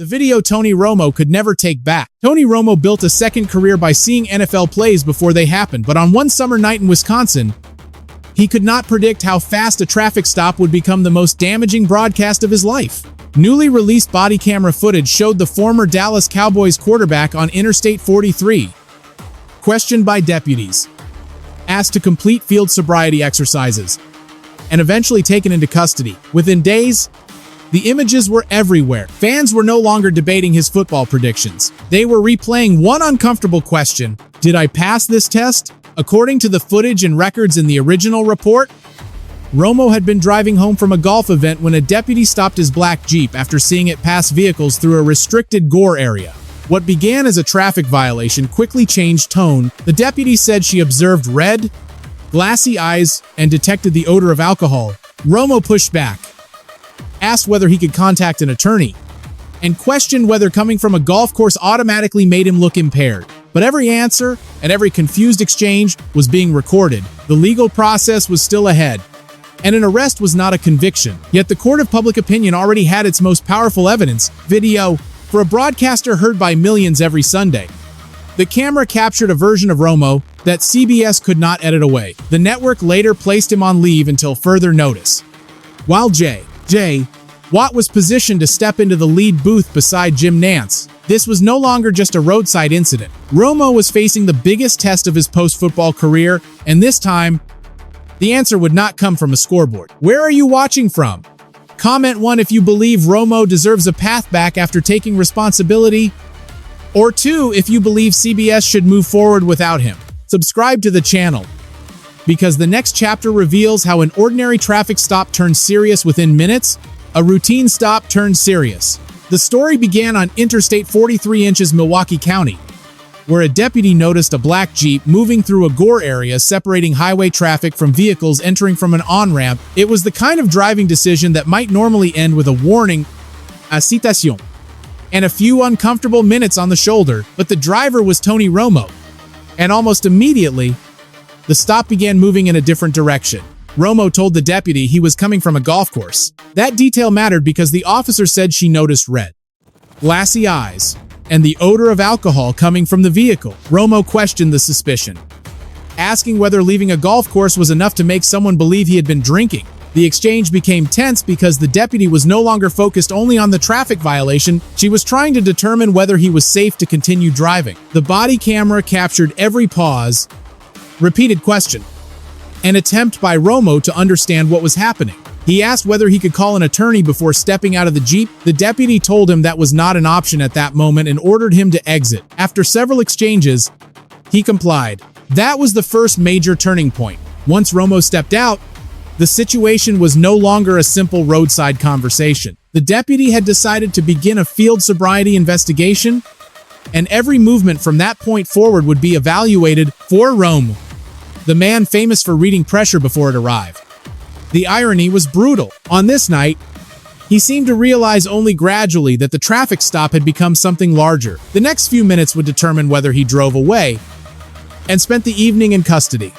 The video Tony Romo could never take back. Tony Romo built a second career by seeing NFL plays before they happened, but on one summer night in Wisconsin, he could not predict how fast a traffic stop would become the most damaging broadcast of his life. Newly released body camera footage showed the former Dallas Cowboys quarterback on Interstate 43, questioned by deputies, asked to complete field sobriety exercises, and eventually taken into custody. Within days, the images were everywhere. Fans were no longer debating his football predictions. They were replaying one uncomfortable question: did I pass this test? According to the footage and records in the original report, Romo had been driving home from a golf event when a deputy stopped his black Jeep after seeing it pass vehicles through a restricted gore area. What began as a traffic violation quickly changed tone. The deputy said she observed red, glassy eyes and detected the odor of alcohol. Romo pushed back, asked whether he could contact an attorney, and questioned whether coming from a golf course automatically made him look impaired. But every answer and every confused exchange was being recorded. The legal process was still ahead, and an arrest was not a conviction. Yet the court of public opinion already had its most powerful evidence: video. For a broadcaster heard by millions every Sunday, the camera captured a version of Romo that CBS could not edit away. The network later placed him on leave until further notice. While J. Watt was positioned to step into the lead booth beside Jim Nantz, this was no longer just a roadside incident. Romo was facing the biggest test of his post-football career, and this time, the answer would not come from a scoreboard. Where are you watching from? Comment 1 if you believe Romo deserves a path back after taking responsibility, or 2 if you believe CBS should move forward without him. Subscribe to the channel, because the next chapter reveals how an ordinary traffic stop turned serious within minutes. A routine stop turned serious. The story began on Interstate 43 Milwaukee County, where a deputy noticed a black Jeep moving through a gore area separating highway traffic from vehicles entering from an on-ramp. It was the kind of driving decision that might normally end with a warning, a citation, and a few uncomfortable minutes on the shoulder, but the driver was Tony Romo, and almost immediately, the stop began moving in a different direction. Romo told the deputy he was coming from a golf course. That detail mattered because the officer said she noticed red, glassy eyes, and the odor of alcohol coming from the vehicle. Romo questioned the suspicion, asking whether leaving a golf course was enough to make someone believe he had been drinking. The exchange became tense because the deputy was no longer focused only on the traffic violation. She was trying to determine whether he was safe to continue driving. The body camera captured every pause, repeated question, an attempt by Romo to understand what was happening. He asked whether he could call an attorney before stepping out of the Jeep. The deputy told him that was not an option at that moment and ordered him to exit. After several exchanges, he complied. That was the first major turning point. Once Romo stepped out, the situation was no longer a simple roadside conversation. The deputy had decided to begin a field sobriety investigation, and every movement from that point forward would be evaluated for Romo, the man famous for reading pressure before it arrived. The irony was brutal. On this night, he seemed to realize only gradually that the traffic stop had become something larger. The next few minutes would determine whether he drove away and spent the evening in custody,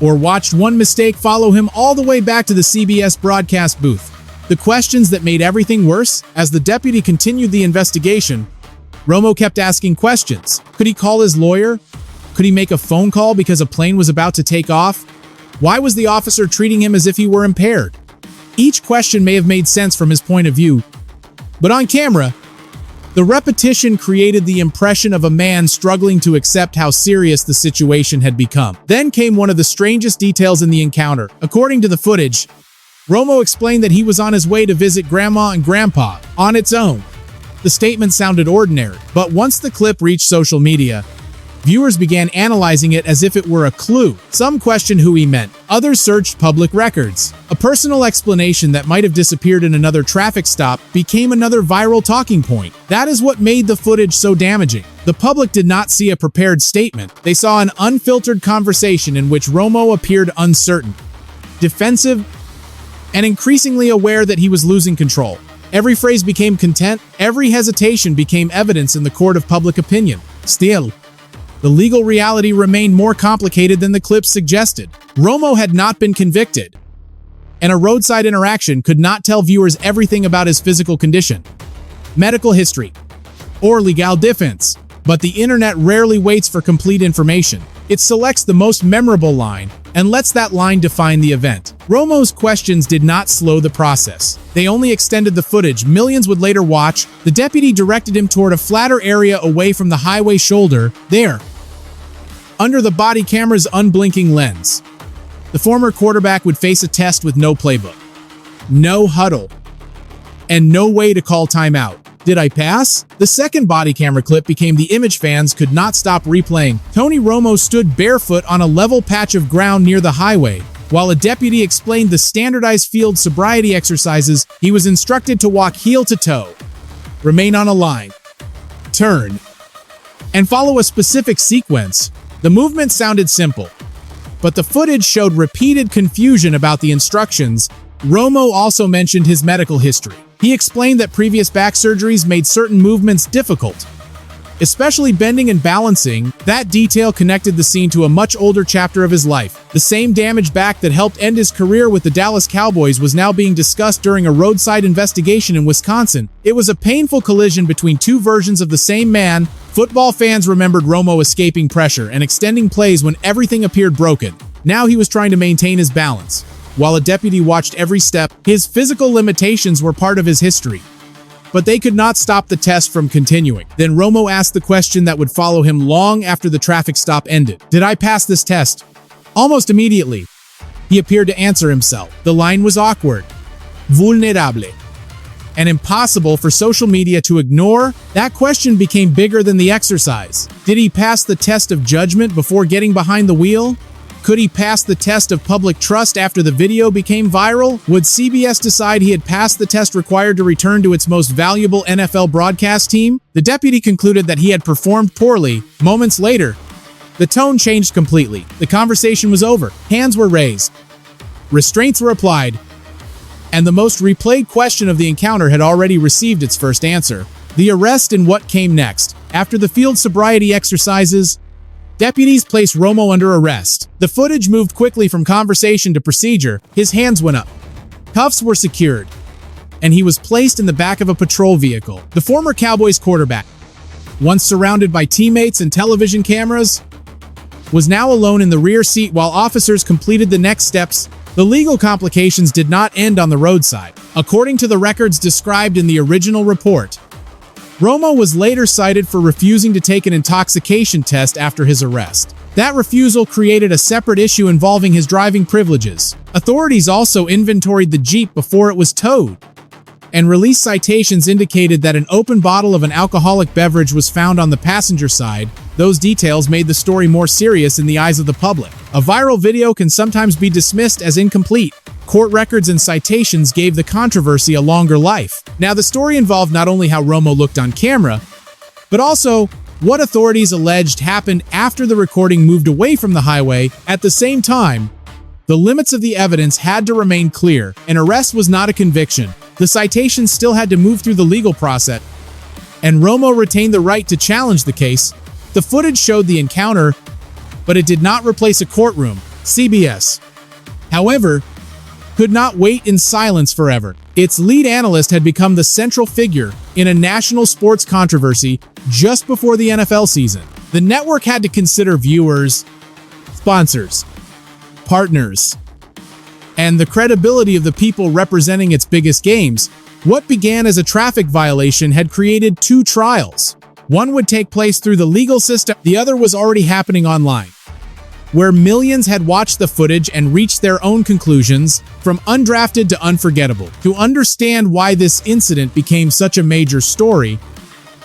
or watched one mistake follow him all the way back to the CBS broadcast booth. The questions that made everything worse: as the deputy continued the investigation, Romo kept asking questions. Could he call his lawyer? Could he make a phone call because a plane was about to take off? Why was the officer treating him as if he were impaired? Each question may have made sense from his point of view, but on camera, the repetition created the impression of a man struggling to accept how serious the situation had become. Then came one of the strangest details in the encounter. According to the footage, Romo explained that he was on his way to visit Grandma and Grandpa on its own. The statement sounded ordinary, but once the clip reached social media, viewers began analyzing it as if it were a clue. Some questioned who he meant. Others searched public records. A personal explanation that might have disappeared in another traffic stop became another viral talking point. That is what made the footage so damaging. The public did not see a prepared statement. They saw an unfiltered conversation in which Romo appeared uncertain, defensive, and increasingly aware that he was losing control. Every phrase became content. Every hesitation became evidence in the court of public opinion. Still, the legal reality remained more complicated than the clip suggested. Romo had not been convicted, and a roadside interaction could not tell viewers everything about his physical condition. medical history, or legal defense. But the internet rarely waits for complete information. It selects the most memorable line and lets that line define the event. Romo's questions did not slow the process. They only extended the footage millions would later watch. The deputy directed him toward a flatter area away from the highway shoulder, there, under the body camera's unblinking lens. The former quarterback would face a test with no playbook, no huddle, and no way to call timeout. Did I pass? The second body camera clip became the image fans could not stop replaying. Tony Romo stood barefoot on a level patch of ground near the highway. While a deputy explained the standardized field sobriety exercises, he was instructed to walk heel to toe, remain on a line, turn, and follow a specific sequence. The movement sounded simple, but the footage showed repeated confusion about the instructions. Romo also mentioned his medical history. He explained that previous back surgeries made certain movements difficult, especially bending and balancing. That detail connected the scene to a much older chapter of his life. The same damaged back that helped end his career with the Dallas Cowboys was now being discussed during a roadside investigation in Wisconsin. It was a painful collision between two versions of the same man. Football fans remembered Romo escaping pressure and extending plays when everything appeared broken. Now he was trying to maintain his balance. While a deputy watched every step, his physical limitations were part of his history. But they could not stop the test from continuing. Then Romo asked the question that would follow him long after the traffic stop ended. Did I pass this test? Almost immediately, he appeared to answer himself. The line was awkward, vulnerable, and impossible for social media to ignore. That question became bigger than the exercise. Did he pass the test of judgment before getting behind the wheel? Could he pass the test of public trust after the video became viral? Would CBS decide he had passed the test required to return to its most valuable NFL broadcast team? The deputy concluded that he had performed poorly. Moments later, the tone changed completely. The conversation was over. Hands were raised. Restraints were applied. And the most replayed question of the encounter had already received its first answer. The arrest and what came next. After the field sobriety exercises, deputies placed Romo under arrest. The footage moved quickly from conversation to procedure. His hands went up. Cuffs were secured, and he was placed in the back of a patrol vehicle. The former Cowboys quarterback, once surrounded by teammates and television cameras, was now alone in the rear seat while officers completed the next steps. The legal complications did not end on the roadside. According to the records described in the original report, Romo was later cited for refusing to take an intoxication test after his arrest. That refusal created a separate issue involving his driving privileges. Authorities also inventoried the Jeep before it was towed, and released citations indicated that an open bottle of an alcoholic beverage was found on the passenger side. Those details made the story more serious in the eyes of the public. A viral video can sometimes be dismissed as incomplete. Court records and citations gave the controversy a longer life. Now, the story involved not only how Romo looked on camera, but also what authorities alleged happened after the recording moved away from the highway. At the same time, the limits of the evidence had to remain clear. An arrest was not a conviction. The citations still had to move through the legal process, and Romo retained the right to challenge the case. The footage showed the encounter, but it did not replace a courtroom. CBS, however, could not wait in silence forever. Its lead analyst had become the central figure in a national sports controversy just before the NFL season. The network had to consider viewers, sponsors, partners, and the credibility of the people representing its biggest games. What began as a traffic violation had created two trials. One would take place through the legal system, the other was already happening online, where millions had watched the footage and reached their own conclusions, from undrafted to unforgettable. To understand why this incident became such a major story,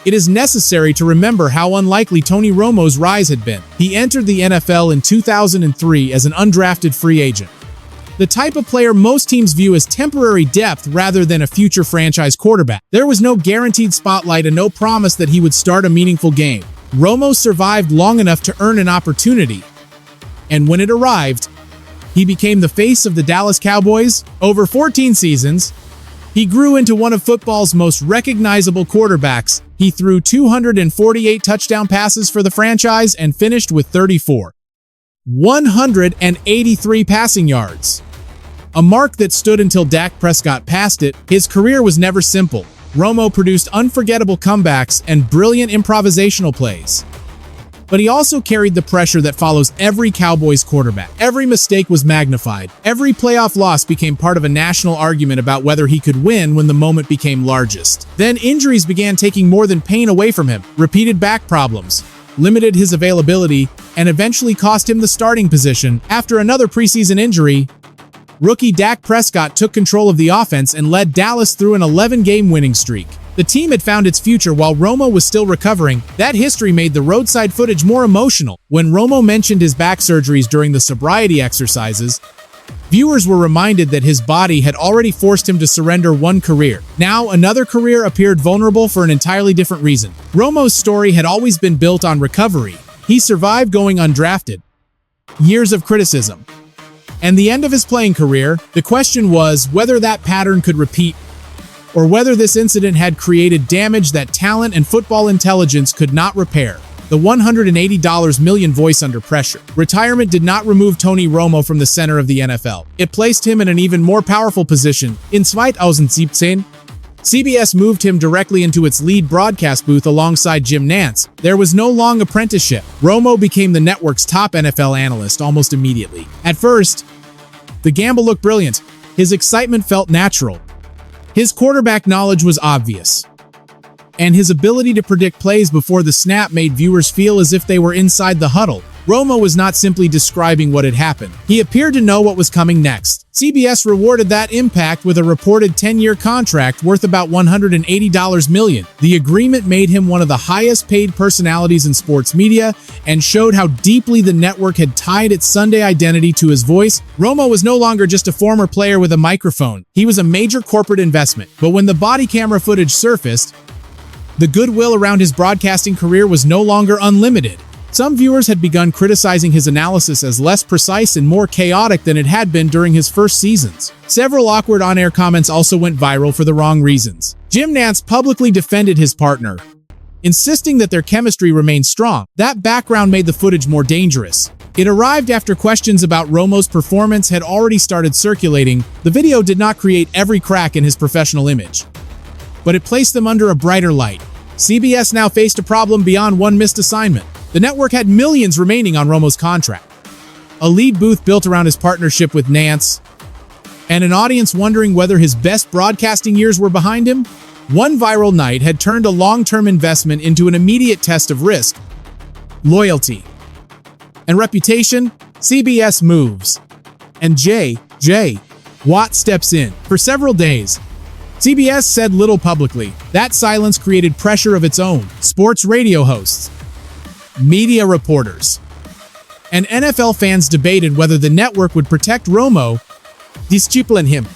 it is necessary to remember how unlikely Tony Romo's rise had been. He entered the NFL in 2003 as an undrafted free agent, the type of player most teams view as temporary depth rather than a future franchise quarterback. There was no guaranteed spotlight and no promise that he would start a meaningful game. Romo survived long enough to earn an opportunity, and when it arrived, he became the face of the Dallas Cowboys. Over 14 seasons, he grew into one of football's most recognizable quarterbacks. He threw 248 touchdown passes for the franchise and finished with 183 passing yards, a mark that stood until Dak Prescott passed it. His career was never simple. Romo produced unforgettable comebacks and brilliant improvisational plays. But he also carried the pressure that follows every Cowboys quarterback. Every mistake was magnified. Every playoff loss became part of a national argument about whether he could win when the moment became largest. Then injuries began taking more than pain away from him. Repeated back problems limited his availability and eventually cost him the starting position. After another preseason injury, rookie Dak Prescott took control of the offense and led Dallas through an 11-game winning streak. The team had found its future while Romo was still recovering. That history made the roadside footage more emotional. When Romo mentioned his back surgeries during the sobriety exercises, viewers were reminded that his body had already forced him to surrender one career. Now, another career appeared vulnerable for an entirely different reason. Romo's story had always been built on recovery. He survived going undrafted, years of criticism, and the end of his playing career. The question was whether that pattern could repeat, or whether this incident had created damage that talent and football intelligence could not repair. The $180 million voice under pressure. Retirement did not remove Tony Romo from the center of the NFL. It placed him in an even more powerful position. In 2017, CBS moved him directly into its lead broadcast booth alongside Jim Nantz. There was no long apprenticeship. Romo became the network's top NFL analyst almost immediately. At first, the gamble looked brilliant. His excitement felt natural. His quarterback knowledge was obvious, and his ability to predict plays before the snap made viewers feel as if they were inside the huddle. Romo was not simply describing what had happened. He appeared to know what was coming next. CBS rewarded that impact with a reported 10-year contract worth about $180 million. The agreement made him one of the highest-paid personalities in sports media and showed how deeply the network had tied its Sunday identity to his voice. Romo was no longer just a former player with a microphone. He was a major corporate investment. But when the body camera footage surfaced, the goodwill around his broadcasting career was no longer unlimited. Some viewers had begun criticizing his analysis as less precise and more chaotic than it had been during his first seasons. Several awkward on-air comments also went viral for the wrong reasons. Jim Nantz publicly defended his partner, insisting that their chemistry remained strong. That background made the footage more dangerous. It arrived after questions about Romo's performance had already started circulating. The video did not create every crack in his professional image, but it placed them under a brighter light. CBS now faced a problem beyond one missed assignment. The network had millions remaining on Romo's contract, a lead booth built around his partnership with Nantz, and an audience wondering whether his best broadcasting years were behind him. One viral night had turned a long-term investment into an immediate test of risk, loyalty, and reputation. CBS moves, and J. Watt steps in. For several days, CBS said little publicly. That silence created pressure of its own. Sports radio hosts, media reporters, and NFL fans debated whether the network would protect Romo, discipline him,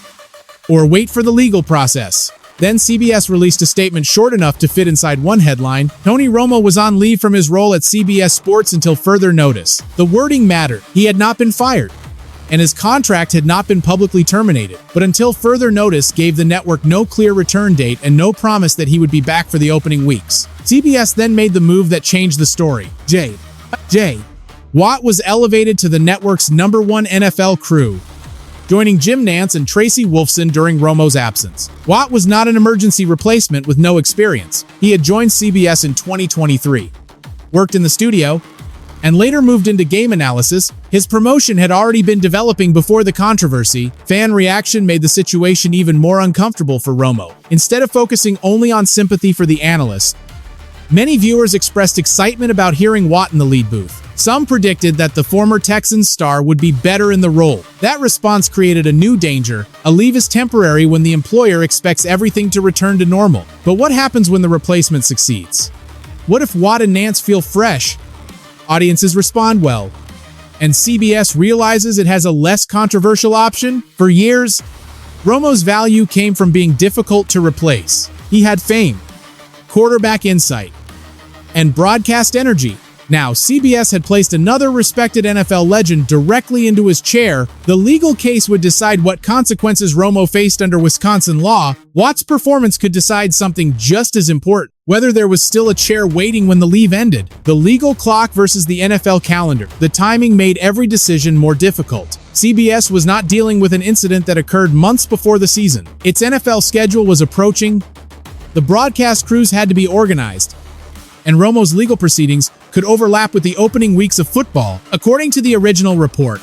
or wait for the legal process. Then CBS released a statement short enough to fit inside one headline. Tony Romo was on leave from his role at CBS Sports until further notice. The wording mattered. He had not been fired, and his contract had not been publicly terminated. But until further notice gave the network no clear return date and no promise that he would be back for the opening weeks. CBS then made the move that changed the story. J. Watt was elevated to the network's #1 NFL crew, joining Jim Nantz and Tracy Wolfson during Romo's absence. Watt was not an emergency replacement with no experience. He had joined CBS in 2023, worked in the studio, and later moved into game analysis. His promotion had already been developing before the controversy. Fan reaction made the situation even more uncomfortable for Romo. Instead of focusing only on sympathy for the analyst, many viewers expressed excitement about hearing Watt in the lead booth. Some predicted that the former Texans star would be better in the role. That response created a new danger. A leave is temporary when the employer expects everything to return to normal. But what happens when the replacement succeeds? What if Watt and Nantz feel fresh? Audiences respond well, and CBS realizes it has a less controversial option. For years, Romo's value came from being difficult to replace. He had fame, quarterback insight, and broadcast energy. Now, CBS had placed another respected NFL legend directly into his chair. The legal case would decide what consequences Romo faced under Wisconsin law. Watt's performance could decide something just as important: whether there was still a chair waiting when the leave ended. The legal clock versus the NFL calendar. The timing made every decision more difficult. CBS was not dealing with an incident that occurred months before the season. Its NFL schedule was approaching, The broadcast crews had to be organized, and Romo's legal proceedings could overlap with the opening weeks of football, according to the original report.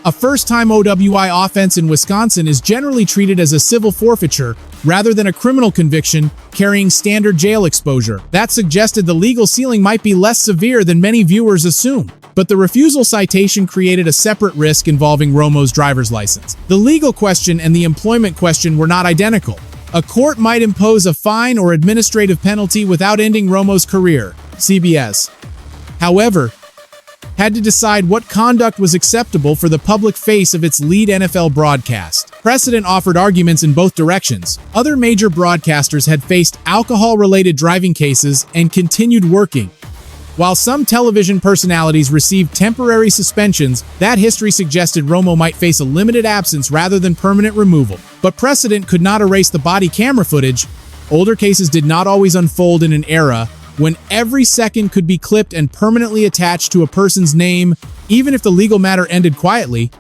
A first-time OWI offense in Wisconsin is generally treated as a civil forfeiture rather than a criminal conviction carrying standard jail exposure. That suggested the legal ceiling might be less severe than many viewers assume. But the refusal citation created a separate risk involving Romo's driver's license. The legal question and the employment question were not identical. A court might impose a fine or administrative penalty without ending Romo's career, CBS. However, had to decide what conduct was acceptable for the public face of its lead NFL broadcast. Precedent offered arguments in both directions. Other major broadcasters had faced alcohol-related driving cases and continued working. While some television personalities received temporary suspensions, that history suggested Romo might face a limited absence rather than permanent removal. But precedent could not erase the body camera footage. Older cases did not always unfold in an era when every second could be clipped and permanently attached to a person's name. Even if the legal matter ended quietly,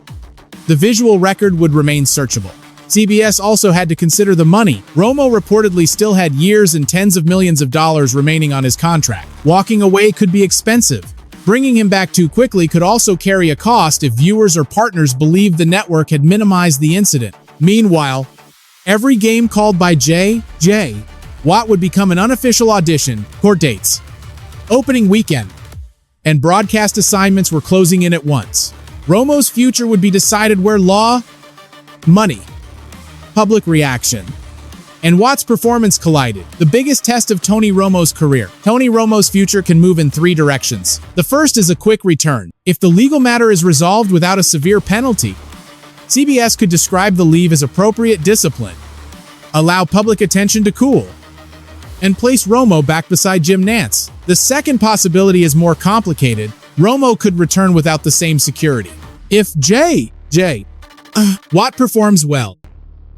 the visual record would remain searchable. CBS also had to consider the money. Romo reportedly still had years and tens of millions of dollars remaining on his contract. Walking away could be expensive. Bringing him back too quickly could also carry a cost if viewers or partners believed the network had minimized the incident. Meanwhile, every game called by J. Watt would become an unofficial audition. Court dates, opening weekend, and broadcast assignments were closing in at once. Romo's future would be decided where law, money, public reaction, and Watt's performance collided. The biggest test of Tony Romo's career. Tony Romo's future can move in three directions. The first is a quick return. If the legal matter is resolved without a severe penalty, CBS could describe the leave as appropriate discipline, allow public attention to cool, and place Romo back beside Jim Nantz. The second possibility is more complicated. Romo could return without the same security. If Watt performs well,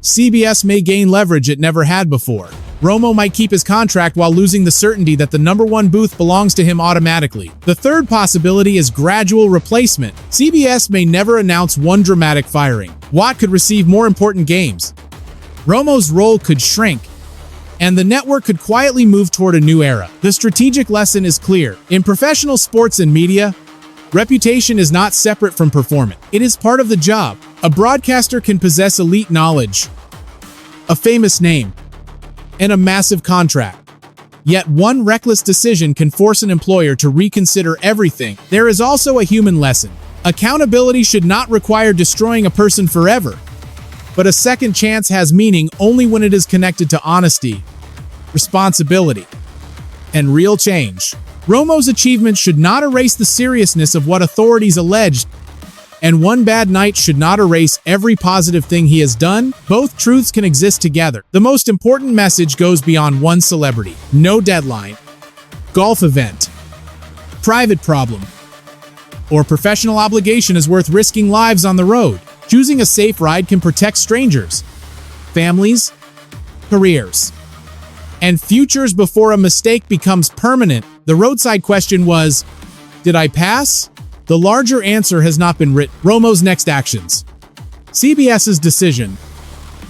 CBS may gain leverage it never had before. Romo might keep his contract while losing the certainty that the #1 booth belongs to him automatically. The third possibility is gradual replacement. CBS may never announce one dramatic firing. Watt could receive more important games. Romo's role could shrink, and the network could quietly move toward a new era. The strategic lesson is clear. In professional sports and media, reputation is not separate from performance. It is part of the job. A broadcaster can possess elite knowledge, a famous name, and a massive contract. Yet one reckless decision can force an employer to reconsider everything. There is also a human lesson. Accountability should not require destroying a person forever, but a second chance has meaning only when it is connected to honesty, responsibility, and real change. Romo's achievements should not erase the seriousness of what authorities alleged, and one bad night should not erase every positive thing he has done. Both truths can exist together. The most important message goes beyond one celebrity. No deadline, golf event, private problem, or professional obligation is worth risking lives on the road. Choosing a safe ride can protect strangers, families, careers, and futures before a mistake becomes permanent. The roadside question was, did I pass? The larger answer has not been written. Romo's next actions, CBS's decision,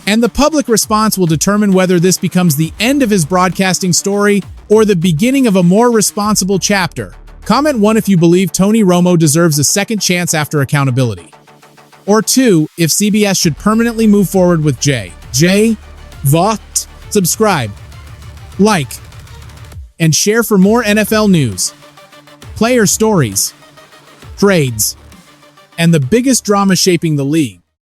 and the public response will determine whether this becomes the end of his broadcasting story or the beginning of a more responsible chapter. Comment 1 if you believe Tony Romo deserves a second chance after accountability. Or 2 if CBS should permanently move forward with Watt. Subscribe, like, and share for more NFL news, player stories, trades, and the biggest drama shaping the league.